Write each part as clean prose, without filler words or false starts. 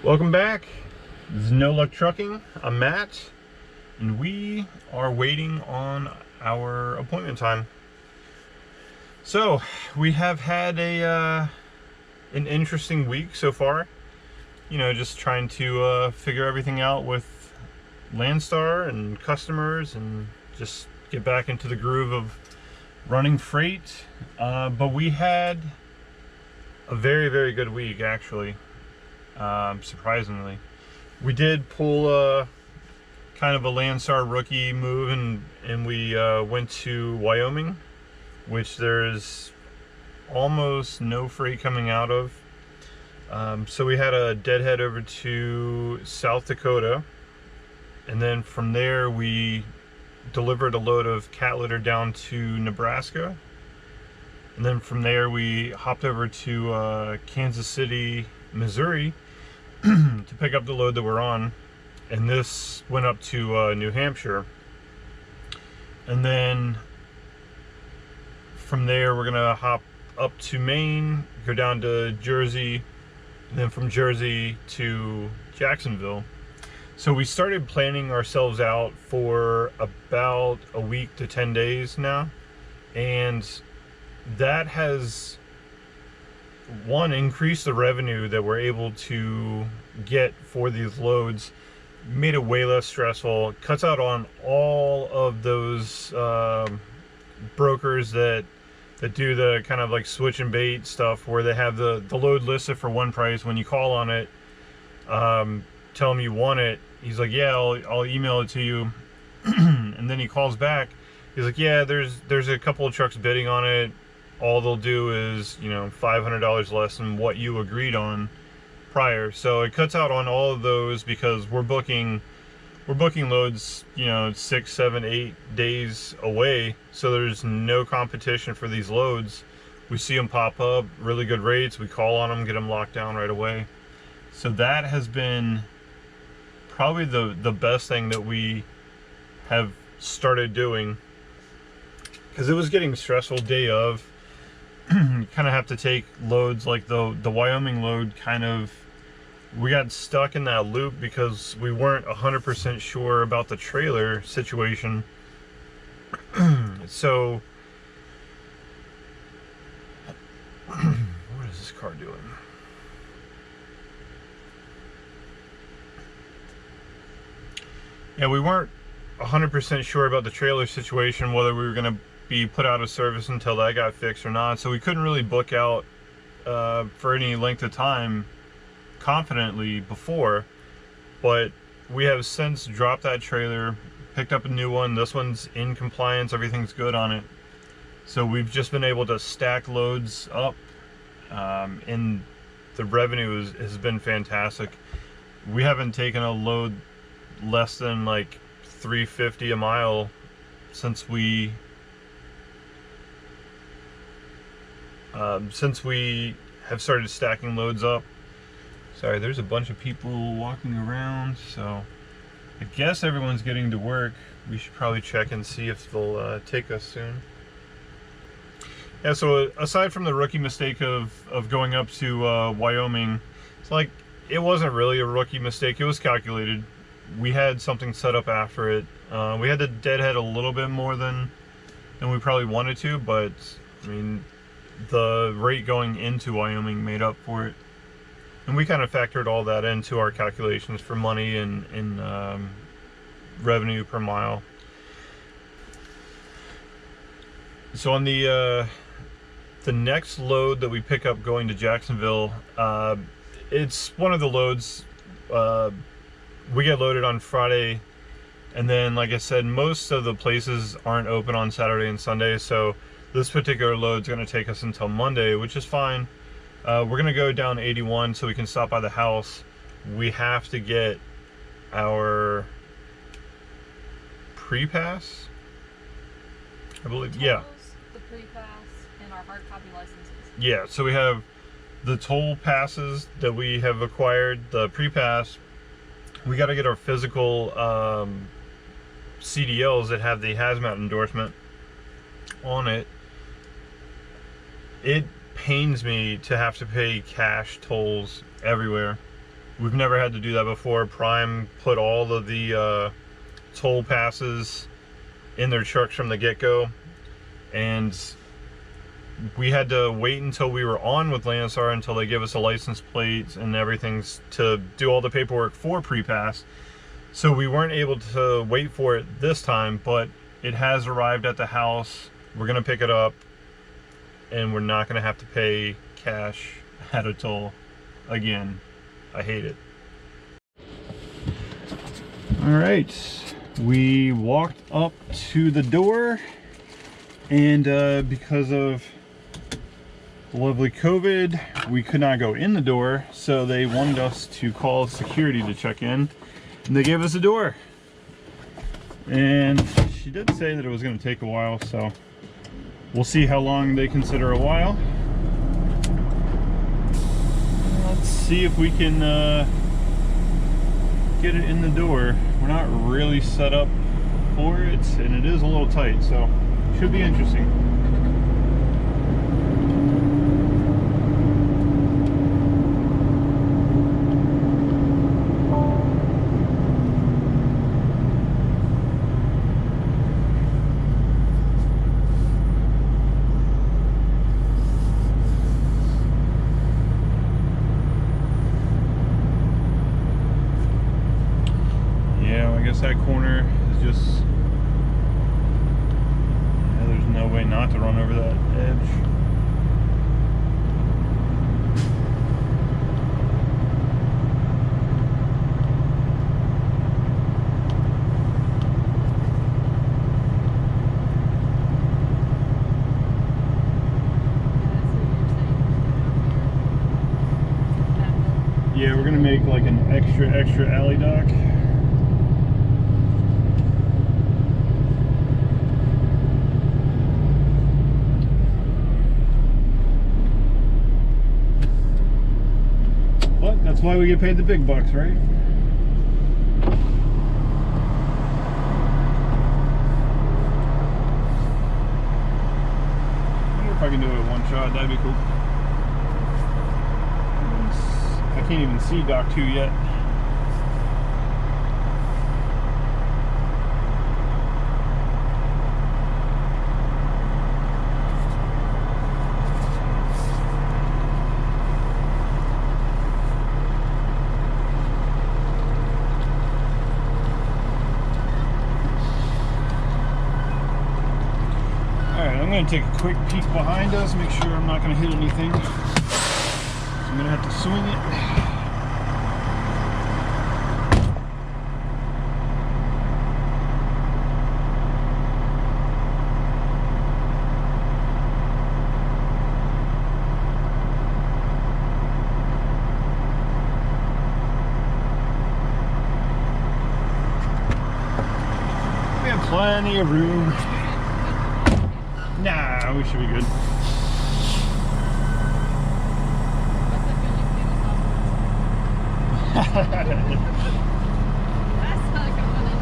Welcome back. This is No Luck Trucking. I'm Matt, and we are waiting on our appointment time. So we have had an interesting week so far. You know, just trying to figure everything out with Landstar and customers, and just get back into the groove of running freight. But we had a very, very good week, actually. Surprisingly, we did pull kind of a Landstar Rookie move, and we went to Wyoming, which there's almost no freight coming out of. So we had a deadhead over to South Dakota, and then from there we delivered a load of cat litter down to Nebraska, and then from there we hopped over to Kansas City, Missouri to pick up the load that we're on, and this went up to New Hampshire, and then from there we're gonna hop up to Maine, go down to Jersey, and then from Jersey to Jacksonville. So we started planning ourselves out for about a week to 10 days now, and that has increased the revenue that we're able to get for these loads, made it way less stressful, cuts out on all of those brokers that do the kind of like switch and bait stuff, where they have the load listed for one price. When you call on it, tell him you want it, he's like, yeah, I'll email it to you. And then he calls back, he's like, yeah, there's a couple of trucks bidding on it. All they'll do is, you know, $500 less than what you agreed on prior. So it cuts out on all of those, because we're booking loads, you know, 6, 7, 8 days away. So there's no competition for these loads. We see them pop up, really good rates. We call on them, get them locked down right away. So that has been probably the best thing that we have started doing, because it was getting stressful day of. You kind of have to take loads like the Wyoming load. Kind of, we got stuck in that loop because we weren't 100% sure about the trailer situation. So what is this car doing? Yeah, we weren't 100% sure about the trailer situation, whether we were going to be put out of service until that got fixed or not. So we couldn't really book out for any length of time confidently before. But we have since dropped that trailer, picked up a new one. This one's in compliance, everything's good on it. So we've just been able to stack loads up, and the revenue has been fantastic. We haven't taken a load less than like $3.50 a mile since we have started stacking loads up. Sorry, there's a bunch of people walking around, so I guess everyone's getting to work. We should probably check and see if they'll take us soon. Yeah, so aside from the rookie mistake of going up to Wyoming, it's like, it wasn't really a rookie mistake, it was calculated. We had something set up after it. We had to deadhead a little bit more than we probably wanted to, but I mean, the rate going into Wyoming made up for it, and we kind of factored all that into our calculations for money and revenue per mile. So on the next load that we pick up going to Jacksonville, it's one of the loads we get loaded on Friday, and then, like I said, most of the places aren't open on Saturday and Sunday, so this particular load's going to take us until Monday, which is fine. We're going to go down 81 so we can stop by the house. We have to get our pre-pass, I believe. Yeah. The pre-pass and our hard copy licenses. Yeah, so we have the toll passes that we have acquired, the pre-pass. We got to get our physical CDLs that have the hazmat endorsement on it. It pains me to have to pay cash tolls everywhere. We've never had to do that before. Prime put all of the toll passes in their trucks from the get-go, and we had to wait until we were on with Landstar until they give us a license plate and everything to do all the paperwork for pre-pass. So we weren't able to wait for it this time, but it has arrived at the house. We're gonna pick it up, and we're not gonna have to pay cash at a toll again. I hate it. All right, we walked up to the door, and because of lovely COVID, we could not go in the door, so they wanted us to call security to check in, and they gave us a door. And she did say that it was going to take a while, so we'll see how long they consider a while. Let's see if we can get it in the door. We're not really set up for it, and it is a little tight, so should be interesting. That corner is just, yeah, there's no way not to run over that edge. Yeah, we're gonna make like an extra alley dock. That's why we get paid the big bucks, right? I wonder if I can do it in one shot. That'd be cool. I can't even see Dock 2 yet. I'm going to take a quick peek behind us, make sure I'm not going to hit anything. So I'm going to have to swing it. We have plenty of room. Nah, we should be good. That's not good money.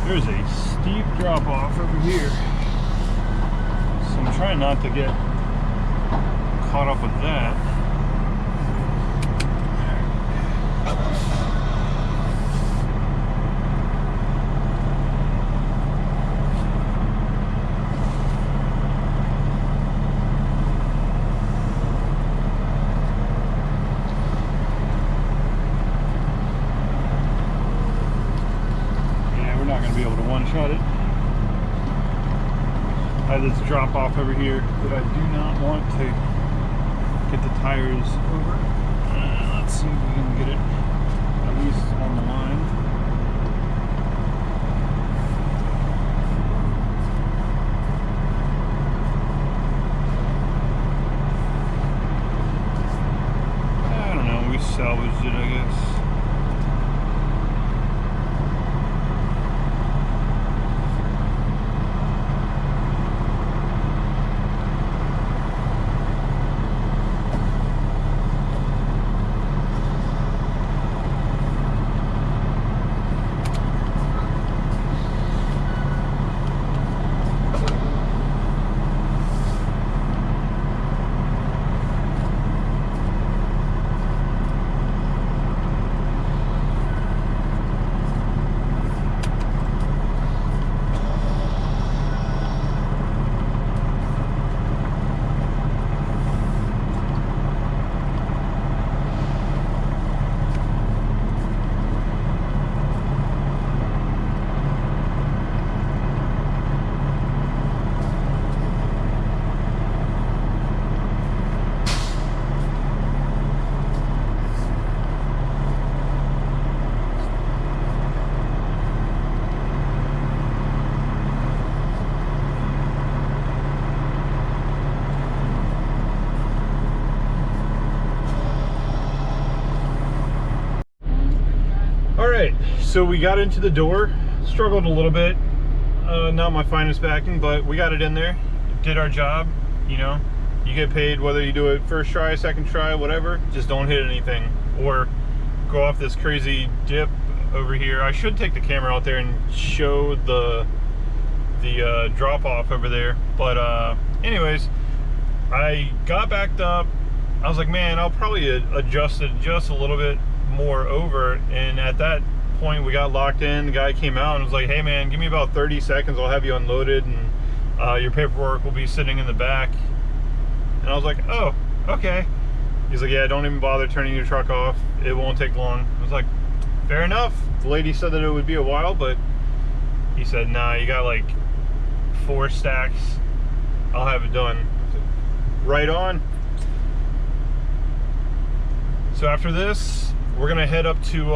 There's a steep drop off over here, so I'm trying not to get caught up with that. Be able to one-shot it. I have this drop off over here that I do not want to get the tires over. Let's see if we can get it at least on the line. I don't know, we salvaged it, I guess. So we got into the door, struggled a little bit, not my finest backing, but we got it in there, did our job. You know, you get paid whether you do it first try, second try, whatever, just don't hit anything or go off this crazy dip over here. I should take the camera out there and show the drop off over there, but anyways, I got backed up. I was like, man, I'll probably adjust it just a little bit more over, and at that point we got locked in. The guy came out and was like, hey man, give me about 30 seconds, I'll have you unloaded, and your paperwork will be sitting in the back. And I was like, oh, okay. He's like, yeah, don't even bother turning your truck off, it won't take long. I was like, fair enough. The lady said that it would be a while, but he said, nah, you got like 4 stacks, I'll have it done. Right on. So after this, we're gonna head up to,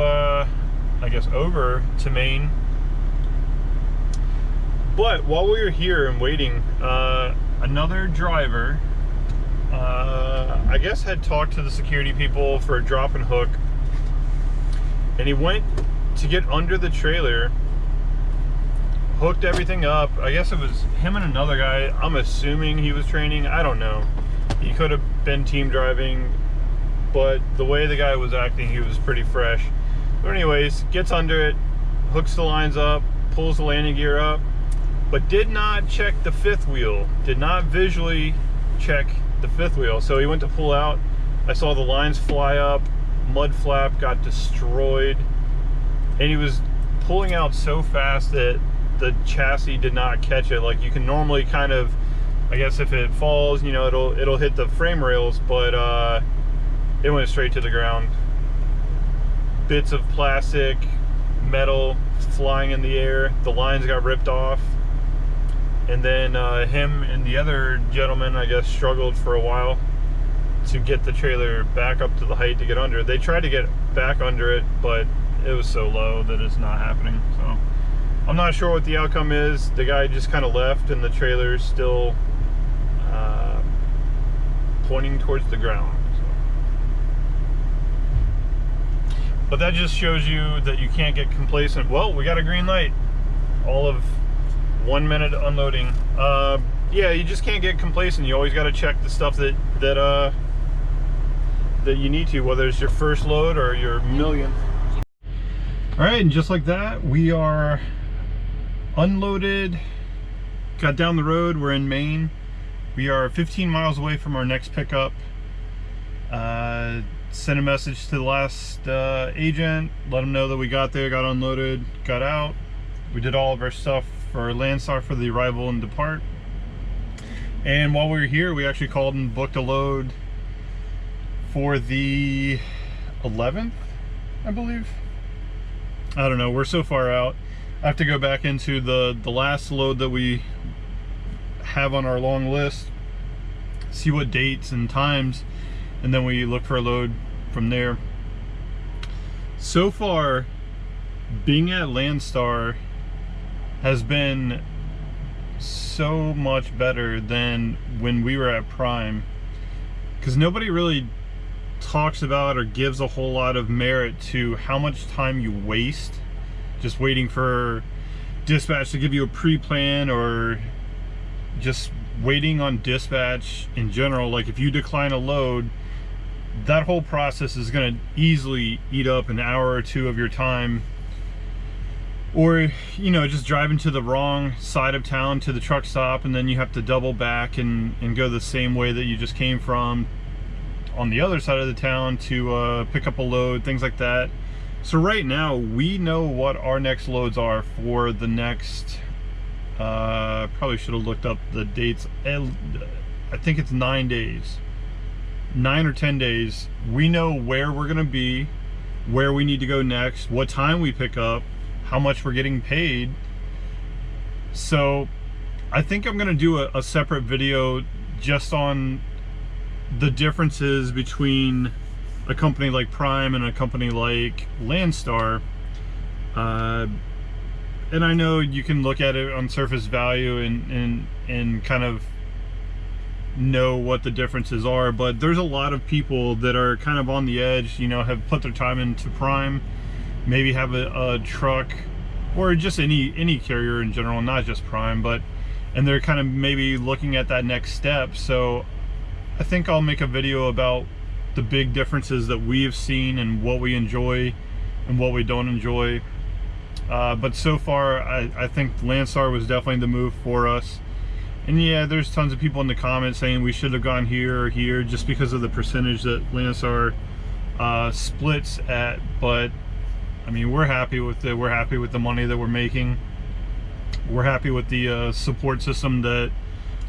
I guess over to Maine. But while we were here and waiting, another driver, I guess had talked to the security people for a drop and hook, and he went to get under the trailer, hooked everything up. I guess it was him and another guy. I'm assuming he was training, I don't know. He could have been team driving, but the way the guy was acting, he was pretty fresh. But anyways, gets under it, hooks the lines up, pulls the landing gear up, but did not check the 5th wheel, did not visually check the 5th wheel. So he went to pull out, I saw the lines fly up, mud flap got destroyed, and he was pulling out so fast that the chassis did not catch it. Like you can normally kind of, I guess if it falls, you know, it'll hit the frame rails, but it went straight to the ground. Bits of plastic, metal flying in the air, the lines got ripped off. And then him and the other gentleman, I guess, struggled for a while to get the trailer back up to the height to get under it. They tried to get back under it, but it was so low that it's not happening. So I'm not sure what the outcome is. The guy just kind of left and the trailer's still pointing towards the ground. But that just shows you that you can't get complacent. Well, we got a green light. All of 1 minute unloading. Yeah, you just can't get complacent. You always got to check the stuff that you need to, whether it's your first load or your millionth. All right, and just like that, we are unloaded. Got down the road. We're in Maine. We are 15 miles away from our next pickup. Sent a message to the last agent, let them know that we got there, got unloaded, got out. We did all of our stuff for Landstar for the arrival and depart. And while we were here, we actually called and booked a load for the 11th, I believe. I don't know, we're so far out. I have to go back into the last load that we have on our long list, see what dates and times, and then we look for a load from there. So far, being at Landstar has been so much better than when we were at Prime, because nobody really talks about or gives a whole lot of merit to how much time you waste just waiting for dispatch to give you a pre-plan, or just waiting on dispatch in general. Like if you decline a load, that whole process is going to easily eat up an hour or 2 of your time. Or, you know, just driving to the wrong side of town to the truck stop, and then you have to double back and go the same way that you just came from on the other side of the town to pick up a load, things like that. So right now we know what our next loads are for the next, probably should have looked up the dates. I think it's 9 days. 9 or 10 days. We know where we're gonna be, where we need to go next, what time we pick up, how much we're getting paid. So I think I'm gonna do a separate video just on the differences between a company like Prime and a company like Landstar. And I know you can look at it on surface value and kind of know what the differences are, but there's a lot of people that are kind of on the edge, you know, have put their time into Prime, maybe have a truck, or just any carrier in general, not just Prime, and they're kind of maybe looking at that next step. So I think I'll make a video about the big differences that we've seen and what we enjoy and what we don't enjoy. But so far, I think Landstar was definitely the move for us. And yeah, there's tons of people in the comments saying we should have gone here or here just because of the percentage that Landstar splits at. But I mean, we're happy with it. We're happy with the money that we're making. We're happy with the support system that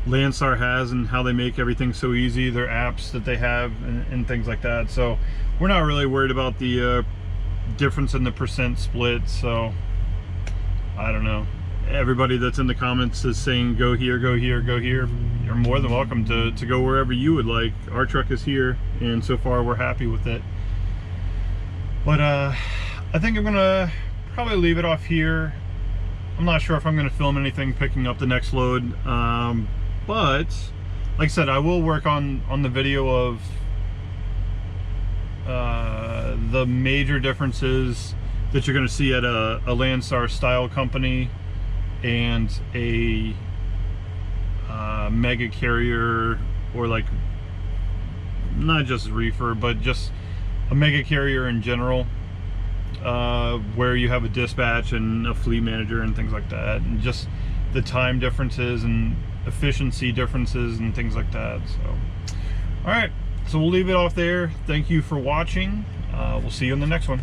Landstar has and how they make everything so easy, their apps that they have and things like that. So we're not really worried about the difference in the percent split. So I don't know. Everybody that's in the comments is saying go here, go here, go here. You're more than welcome to go wherever you would like. Our truck is here, and so far we're happy with it. But I think I'm gonna probably leave it off here. I'm not sure if I'm gonna film anything picking up the next load, but like I said, I will work on the video of the major differences that you're gonna see at a Landstar style company and a mega carrier, or like not just reefer, but just a mega carrier in general, where you have a dispatch and a fleet manager and things like that, and just the time differences and efficiency differences and things like that. So all right, so we'll leave it off there. Thank you for watching. We'll see you in the next one.